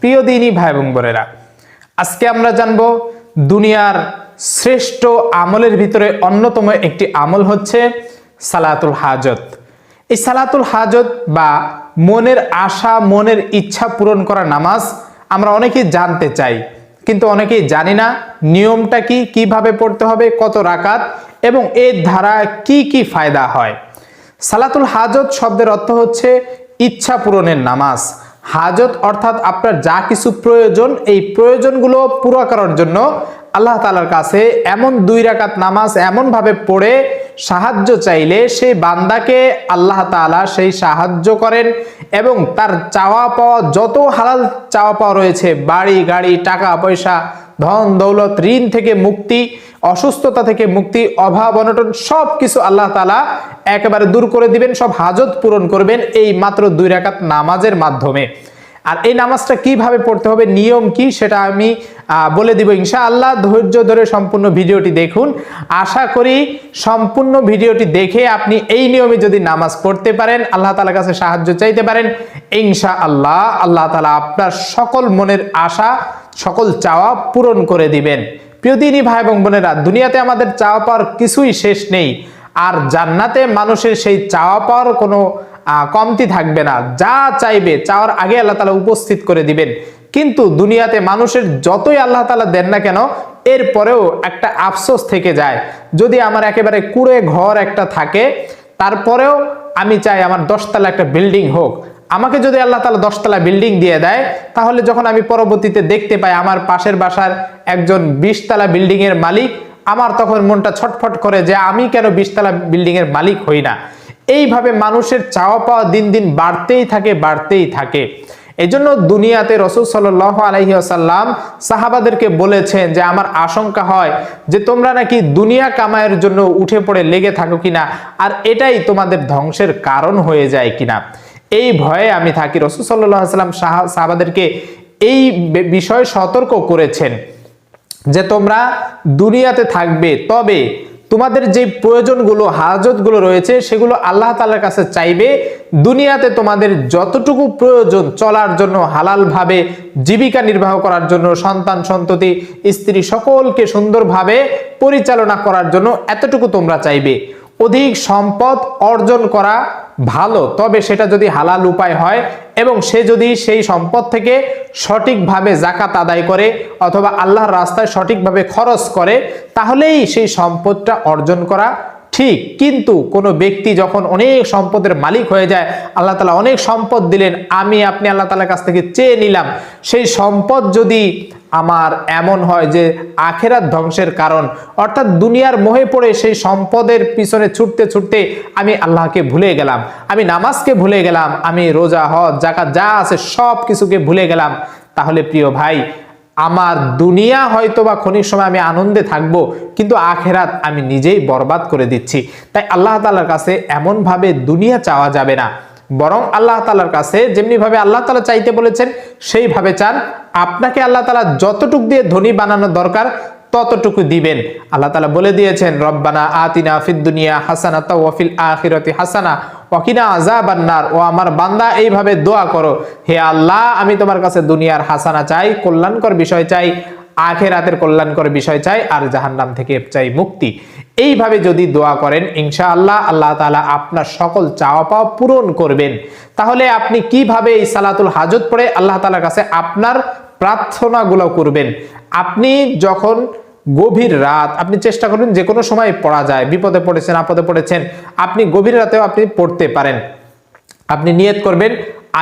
প্রিয় দিনী ভাই এবং বোনেরা, আজকে আমরা জানব দুনিয়ার শ্রেষ্ঠ আমলের ভিতরে অন্যতম একটি আমল হচ্ছে সালাতুল হাজত। এই সালাতুল হাজত বা মনের আশা, মনের ইচ্ছা পূরণ করা নামাজ আমরা অনেকেই জানতে চাই, কিন্তু অনেকেই জানি না নিয়মটা কি, কিভাবে পড়তে হবে, কত রাকাত এবং এর দ্বারা কি কি ফায়দা হয়। সালাতুল হাজত শব্দের অর্থ হচ্ছে ইচ্ছা পূরণের নামাজ। হাজত অর্থাৎ আপনার যা কিছু প্রয়োজন, এই প্রয়োজনগুলো পুরো করার জন্য আল্লাহ তাআলার কাছে এমন 2 রাকাত নামাজ এমন ভাবে পড়ে সাহায্য চাইলে সেই বান্দাকে আল্লাহ তাআলা সেই সাহায্য করেন এবং তার চাওয়া পাওয়া যত হালাল চাওয়া পাওয়া রয়েছে, বাড়ি গাড়ি, টাকা পয়সা, ধন দৌলত, ঋণ থেকে মুক্তি, অসুস্থতা থেকে মুক্তি, অভাব অনটন সব কিছু আল্লাহ তাআলা একেবারে দূর করে দিবেন, সব হাজত পূরণ করবেন এই মাত্র 2 রাকাত নামাজের মাধ্যমে। আর এই নামাজটা কিভাবে পড়তে হবে, নিয়ম কি, সেটা আমি বলে দিব ইনশাআল্লাহ। ধৈর্য ধরে সম্পূর্ণ ভিডিওটি দেখুন। আশা করি সম্পূর্ণ ভিডিওটি দেখে আপনি এই নিয়মে যদি নামাজ পড়তে পারেন, আল্লাহ তাআলার কাছে সাহায্য চাইতে পারেন, ইনশাআল্লাহ আল্লাহ তাআলা আপনার সকল মনের আশা, সকল চাওয়া পূরণ করে দিবেন। প্রিয় দিনী ভাই এবং বোনেরা, দুনিয়াতে আমাদের চাওয়া পাওয়ার কিছুই শেষ নেই, আর জান্নাতে মানুষের সেই চাওয়া পাওয়ার কোনো কমতি থাকবে না। যা চাইবে চাওয়ার আগে আল্লাহ তাআলা উপস্থিত করে দিবেন। কিন্তু দুনিয়াতে মানুষের যতই আল্লাহ তাআলা দেন না কেন, এরপরেও একটা আফসোস থেকে যায়। যদি আমার একেবারে কুঁড়ে ঘর একটা থাকে, তারপরেও আমি চাই আমার 10 তলা একটা বিল্ডিং হোক। আমাকে যদি আল্লাহ তাআলা 10 তলা বিল্ডিং দিয়ে দেয়, তাহলে যখন আমি পরবর্তীতে দেখতে পাই আমার পাশের বাসার একজন 20 তলা বিল্ডিং এর মালিক, আমার তখন মনটা ছটফট করে যে আমি কেন 20 তলা বিল্ডিং এর মালিক হই না। এইভাবে মানুষের চাওয়া পাওয়া দিন দিন বাড়তেই থাকে। এই জন্য দুনিয়াতে রাসূল সাল্লাল্লাহু আলাইহি ওয়াসাল্লাম সাহাবাদেরকে বলেছেন যে আমার আশঙ্কা হয় যে তোমরা নাকি দুনিয়া কামায়ের জন্য উঠে পড়ে লেগে থাকো কিনা, আর এটাই তোমাদের ধ্বংসের কারণ হয়ে যায় কিনা। এই ভয়ে আমি থাকি। রাসূল সাল্লাল্লাহু আলাইহি ওয়াসাল্লাম সাহাবাদেরকে এই বিষয়ে সতর্ক করেছেন যে তোমরা দুনিয়াতে থাকবে, তবে তোমাদের যে প্রয়োজনগুলো, হাজতগুলো রয়েছে সেগুলো আল্লাহ তাআলার কাছে চাইবে। দুনিয়াতে তোমাদের যতটুকু প্রয়োজন চলার জন্য, হালালভাবে জীবিকা নির্বাহ করার জন্য, সন্তান সন্ততি স্ত্রী সকলকে সুন্দরভাবে পরিচালনা করার জন্য এতটুকু তোমরা চাইবে। অধিক সম্পদ অর্জন করা ভালো, তবে সেটা যদি হালাল উপায় হয় এবং সে যদি সেই সম্পদ থেকে সঠিকভাবে যাকাত আদায় করে অথবা আল্লাহর রাস্তায় সঠিকভাবে খরচ করে, তাহলেই সেই সম্পদটা অর্জন করা ঠিক। কিন্তু কোনো ব্যক্তি যখন অনেক সম্পদের মালিক হয়ে যায়, আল্লাহ তাআলা অনেক সম্পদ দিলেন, আপনি আল্লাহ তাআলার কাছ থেকে চেয়ে নিলাম, সেই সম্পদ যদি আমার এমন হয় যে আখিরাত ধ্বংসের কারণ, অর্থাৎ দুনিয়ার মোহে পড়ে সেই সম্পদের পিছনে ছুটতে আমি আল্লাহকে ভুলে গেলাম, আমি নামাজকে ভুলে গেলাম, আমি রোজা, হজ, যাকাত যা আছে সব কিছুকে ভুলে গেলাম, তাহলে প্রিয় ভাই, আমার দুনিয়া হয়তো বা ক্ষণিক সময় আমি আনন্দে থাকবো, কিন্তু আখিরাত আমি নিজেই বরবাদ করে দিচ্ছি। তাই আল্লাহ তাআলার কাছে এমন ভাবে দুনিয়া চাওয়া যাবে না, বরং আল্লাহ তাআলার কাছে যেমনি ভাবে আল্লাহ তাআলা চাইতে বলেছেন সেইভাবে চান। আপনাকে আল্লাহ তাআলা যতটুকু দিয়ে ধনী বানানো দরকার ততটুকু দিবেন। আল্লাহ তাআলা বলে দিয়েছেন, রব্বানা আতিনা ফিদ দুনিয়া হাসানাতা ওয়া ফিল আখিরাতি হাসানা ওয়া কিনা আযাবান নার। ও আমার বান্দা, এইভাবে দোয়া করো, হে আল্লাহ আমি তোমার কাছে দুনিয়ার হাসানা চাই, কল্যাণকর বিষয় চাই, আখিরাতের কল্যাণকর বিষয় চাই, আর জাহান্নাম থেকে চাই মুক্তি। এইভাবে যদি দোয়া করেন, ইনশাআল্লাহ আল্লাহ তাআলা আপনার সকল চাওয়া পাওয়া পূরণ করবেন। তাহলে আপনি কিভাবে এই সালাতুল হাজত পড়ে আল্লাহ তাআলার কাছে আপনার প্রার্থনাগুলো করবেন? আপনি যখন গভীর রাত, আপনি চেষ্টা করবেন যে কোনো সময় পড়া যায়, বিপদে পড়েছেন, আপদে পড়েছেন, আপনি গভীর রাতেও আপনি পড়তে পারেন। আপনি নিয়ত করবেন,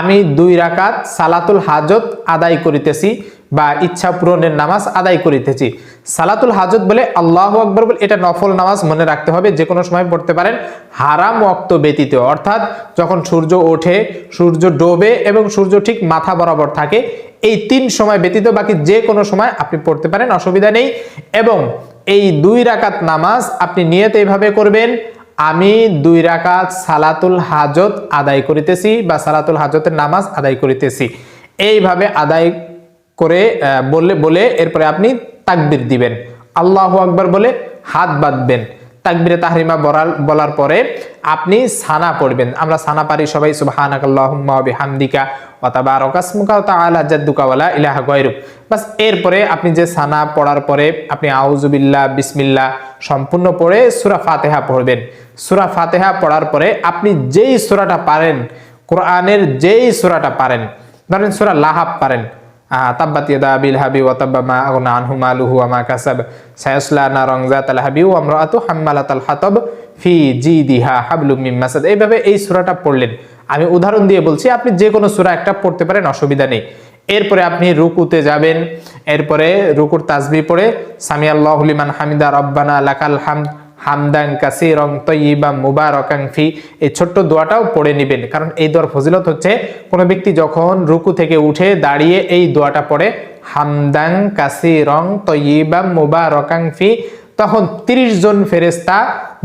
আমি 2 রাকাত সালাতুল হাজত আদায় করিতেছি বা ইচ্ছা পূরণের নামাজ আদায় করিতেছি। সালাতুল হাজত বলে আল্লাহু আকবার বলে, এটা নফল নামাজ, মনে রাখতে হবে, যে কোনো সময় পড়তে পারেন, হারাম ওয়াক্ত ব্যতীত, অর্থাৎ যখন সূর্য ওঠে, সূর্য ডোবে এবং সূর্য ঠিক মাথা বরাবর থাকে, এই 3 সময় ব্যতীত বাকি যে কোনো সময় আপনি পড়তে পারেন, অসুবিধা নেই। এবং এই 2 রাকাত নামাজ আপনি নিয়ত এইভাবে করবেন, আমি 2 রাকাত সালাতুল হাজত আদায় করিতেছি বা সালাতুল হাজতের নামাজ আদায় করিতেছি। এইভাবে আদায় করে বলে এরপরে আপনি তাকবীর দিবেন, আল্লাহু আকবার বলে হাত বাঁধবেন, তাকবীরে তাহরিমা বলার পরে আপনি সানা পড়বেন। আমরা সানা পারি সবাই, সুবহানাকাল্লাহুম্মা ওয়া বিহামদিকা ওয়া তাবারাকা ইসমুকা ওয়া তাআলা জাদ্দুকা ওয়া লা ইলাহা গায়রুক। বাস এরপরে আপনি যে সানা পড়ার পরে আপনি আউযু বিল্লাহ বিসমিল্লাহ সম্পূর্ণ পড়ে সূরা ফাতিহা পড়বেন। সূরা ফাতিহা পড়ার পরে আপনি যেই সূরাটা পারেন, কোরআনের যেই সূরাটা পারেন, ধরেন সূরা লাহাব পারেন, তাব্বাত ইয়াদা আবি লাহাবি ওয়া তাব্বা মা আগনা আনহু মালুহু ওয়া মা কাসাব সায়াসলা নারান যাতাল লাহাবি ওয়া ইমরাআতু হাম্মালাতাল হাতাব ফি জিদিহা হাবলুম মিন মাসাদ। এইভাবে এই সূরাটা পড়লেন। আমি উদাহরণ দিয়ে বলছি, আপনি যে কোনো সূরা একটা পড়তে পারেন, অসুবিধা নেই। এরপরে আপনি রুকুতে যাবেন, এরপরে রুকুর তাসবিহ পড়ে সামি আল্লাহু লিমান হামিদা রব্বানা লাকাল হামদ হামদান কাসীরান তাইয়িবান মুবারাকান ফি, এই ছোট্ট দোয়াটাও পড়ে নেবেন। কারণ এই দোয়ার ফজিলত হচ্ছে, কোনো ব্যক্তি যখন রুকু থেকে উঠে দাঁড়িয়ে এই দোয়াটা পড়ে হামদান কাসীরান তাইয়িবান মুবারাকান ফি, তখন 30 জন ফেরেশতা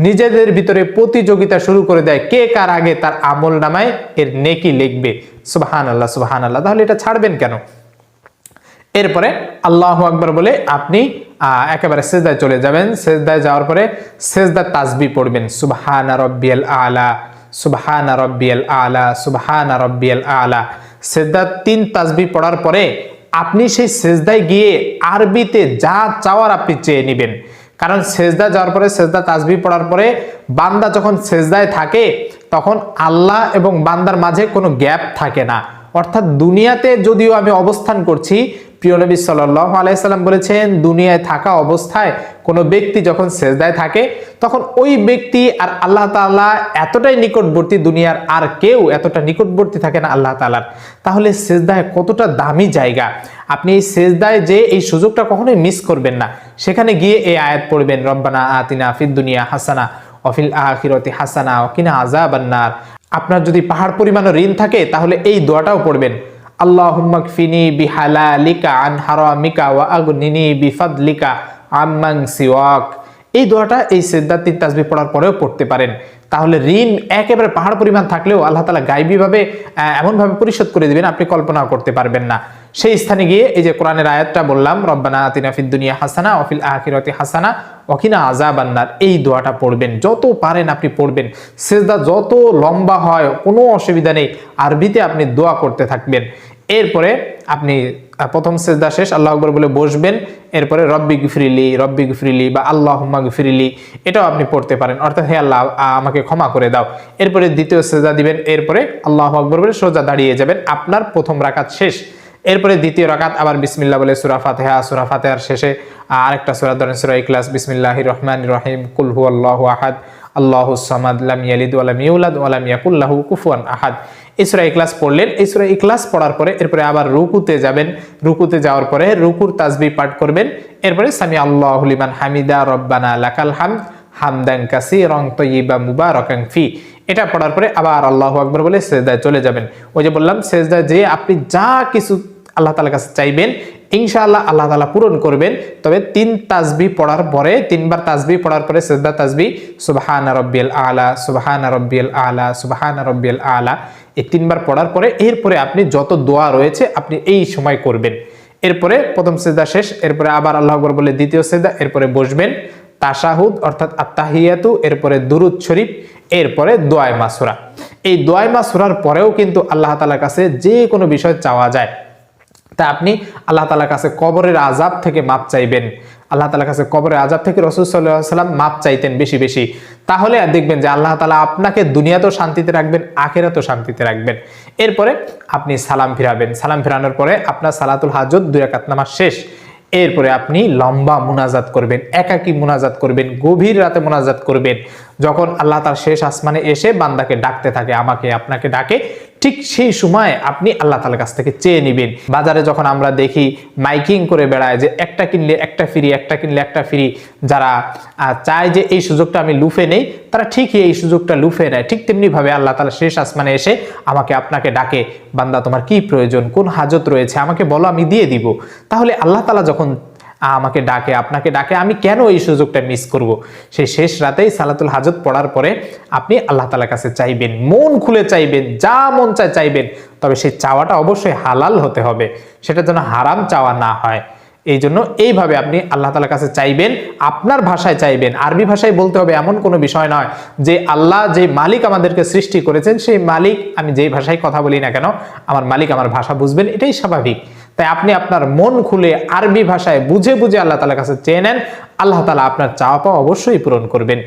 নিজেদের ভিতরে প্রতিযোগিতা শুরু করে দেয়, কে কার আগে তার আমল নামায় এর নেকি লিখবে। সুবহানাল্লাহ সুবহানাল্লাহ। তাহলে এটা ছাড়বেন কেন? এরপরে আল্লাহু আকবার বলে আপনি একেবারে সিজদায় চলে যাবেন। সিজদায় যাওয়ার পরে সিজদার তাসবিহ পড়বেন, সুবহানা রাব্বিয়াল আলা সুবহানা রাব্বিয়াল আলা সুবহানা রাব্বিয়াল আলা। সিজদার 3 তাসবিহ পড়ার পরে আপনি সেই সিজদায় গিয়ে আরবিতে যা চাওয়ার আপনি চেয়ে নেবেন। কারণ সিজদা যাওয়ার পরে সিজদা তাসবিহ পড়ার পরে বান্দা যখন সিজদায় থাকে তখন আল্লাহ এবং বান্দার মাঝে কোনো গ্যাপ থাকে না। অর্থাৎ দুনিয়াতে যদিও আমি অবস্থান করছি, প্রিয় নবী সাল্লাল্লাহু আলাইহি সাল্লাম বলেছেন, দুনিয়ায় থাকা অবস্থায় কোনো ব্যক্তি যখন সিজদায় থাকে তখন ওই ব্যক্তি আর আল্লাহ তাআলা এতটাই নিকটবর্তী, দুনিয়ার আর কেউ এতটা নিকটবর্তী থাকে না আল্লাহ তাআলার। তাহলে সিজদায় কতটা দামি জায়গা, আপনি এই সিজদায় যে এই সুযোগটা কখনোই মিস করবেন না। সেখানে গিয়ে এই আয়াত পড়বেন, রব্বানা আতিনা ফিদ দুনিয়া হাসানা ওয়া ফিল আখিরাতি হাসানা ওয়া কিনা আযাবান নার। আপনার যদি পাহাড় পরিমাণ ঋণ থাকে তাহলে এই দোয়াটাও পড়বেন, আল্লাহুম্মা কফিনি বিহালালিকা আন হারামিকা ওয়া আগনিনি বিফাদলিকা আম্মান সিওয়াক। এই দোয়াটা এই সিজদার 3 তাসবিহ পড়ার পরেও পড়তে পারেন। তাহলে ঋণ একেবারে পাহাড় পরিমাণ থাকলেও আল্লাহ তাআলা গায়বীভাবে এমনভাবে পরিশোধ করে দিবেন আপনি কল্পনাও করতে পারবেন না। সেই স্থানে গিয়ে এই যে কোরআনের আয়াতটা বললাম, রব্বানা আতিনা ফিদ দুনিয়া হাসানা ওয়া ফিল আখিরাতি হাসানা ওয়া কিনা আযাবান নার, এই দোয়াটা পড়বেন। যত পারেন আপনি পড়বেন। সিজদা যত লম্বা হয় কোনো অসুবিধা নেই, আরবিতে আপনি দোয়া করতে থাকবেন। এরপরে আপনি প্রথম সিজদা শেষ, আল্লাহু আকবার বলে বসবেন। এরপরে রব্বি গফিরিলি বা আল্লাহুম্মা গফিরিলি, এটাও আপনি পড়তে পারেন। অর্থাৎ হে আল্লাহ আমাকে ক্ষমা করে দাও। এরপরে দ্বিতীয় সিজদা দিবেন, এরপরে আল্লাহু আকবার বলে সোজা দাঁড়িয়ে যাবেন। আপনার প্রথম রাকাত শেষ। এরপরে দ্বিতীয় রাকাত আবার বিসমিল্লাহ বলে সূরা ফাতিহা, সূরা ফাতিহার শেষে আরেকটা সূরা ধরেন সূরা ইখলাস, বিসমিল্লাহির রহমানির রহিম, কুল হুয়াল্লাহু আহাদ আল্লাহুস সামাদ লাম ইয়ালিদ ওয়া লাম ইউলাদ ওয়া লাম ইয়াকুল লাহু কুফুয়ান আহাদ। এই সূরা ইখলাস পড়লেন। এই সূরা ইখলাস পড়ার পরে এরপরে আবার রুকুতে যাবেন। রুকুতে যাওয়ার পরে রুকুর তাসবিহ পাঠ করবেন। এরপরে সামি আল্লাহু লিমান হামিদা রব্বানা লাকাল হামদ হামদান কাসীরান তাইয়িবান মুবারাকান ফি, এটা পড়ার পরে আবার আল্লাহু আকবার বলে সিজদায় চলে যাবেন। ওই যে বললাম, সিজদায় যে আপনি যা কিছু আল্লাহ তাআলার কাছে চাইবেন ইনশাআল্লাহ আল্লাহ তাআলা পূরণ করবেন। তবে 3 তাসবিহ পড়ার পরে, 3 বার তাসবিহ পড়ার পরে সিজদা তাসবিহ সুবহানা রাব্বিয়াল আলা সুবহানা রাব্বিয়াল আলা সুবহানা রাব্বিয়াল আলা, এই 3 বার পড়ার পরে এরপরে আপনি যত দোয়া রয়েছে আপনি এই সময় করবেন। এরপরে প্রথম সিজদা শেষ, এরপরে আবার আল্লাহু আকবার বলে দ্বিতীয় সিজদা, এরপরে বসবেন, তাশাহুদ অর্থাৎ আত্তাহিয়াতু, এরপরে দুরুদ শরীফ, এরপরে দোয়ায়ে মাসুরা। এই দোয়ায়ে মাসুরার পরেও কিন্তু আল্লাহ তাআলার কাছে যে কোনো বিষয় চাওয়া যায়। তা আপনি আল্লাহ তাআলার কাছে কবরের আযাব থেকে মাপ চাইবেন। আল্লাহ তাআলার কাছে কবরের আযাব থেকে রাসূল সাল্লাল্লাহু আলাইহি ওয়াসাল্লাম মাপ চাইতেন বেশি বেশি। তাহলে দেখবেন যে আল্লাহ তাআলা আপনাকে দুনিয়াতেও শান্তিতে রাখবেন, আখিরাতেও শান্তিতে রাখবেন। এরপরে আপনি সালাম ফিরাবেন। সালাম ফিরানোর পরে আপনার সালাতুল হাজত 2 রাকাত নামাজ শেষ। এরপরে আপনি লম্বা মুনাজাত করবেন, একাকী মুনাজাত করবেন, গভীর রাতে মুনাজাত করবেন। যখন আল্লাহ তাআলা শেষ আসমানে এসে বান্দাকে ডাকতে থাকে, আমাকে আপনাকে ডাকে, ঠিক সেই সময় আপনি আল্লাহ তাআলার কাছ থেকে চেয়ে নেবেন। বাজারে যখন আমরা দেখি মাইকিং করে বেড়ায় যে একটা কিনলে একটা ফ্রি, একটা কিনলে একটা ফ্রি, যারা চায় যে এই সুযোগটা আমি লুফে নেই, তারা ঠিকই এই সুযোগটা লুফে নেয়। ঠিক তেমনি ভাবে আল্লাহ তাআলা শেষ আসমানে এসে আমাকে আপনাকে ডাকে, বান্দা তোমার কি প্রয়োজন, কোন হাজত রয়েছে আমাকে বলো, আমি দিয়ে দিব। তাহলে আল্লাহ তাআলা যখন আমাকে ডাকে, আপনাকে ডাকে, আমি কেন এই সুযোগটা মিস করব? সেই শেষ রাতেই সালাতুল হাজত পড়ার পরে আপনি আল্লাহ তাআলার কাছে চাইবেন, মন খুলে চাইবেন, যা মন চায় চাইবেন। তবে সেই চাওয়াটা অবশ্যই হালাল হতে হবে, সেটা যেন হারাম চাওয়া না হয়। এই জন্য এইভাবে আপনি আল্লাহ তাআলার কাছে চাইবেন, আপনার ভাষায় চাইবেন। আরবি ভাষায় বলতে হবে এমন কোনো বিষয় নয় যে আল্লাহ যে মালিক আমাদেরকে সৃষ্টি করেছেন সেই মালিক, আমি যেই ভাষায় কথা বলি না কেন আমার মালিক আমার ভাষা বুঝবেন, এটাই স্বাভাবিক। তাই আপনি আপনার মন খুলে আরবি ভাষায় বুঝে বুঝে আল্লাহ তাআলার কাছে চেয়ে নেন, আল্লাহ তাআলা আপনার চাওয়া পাওয়া অবশ্যই পূরণ করবেন।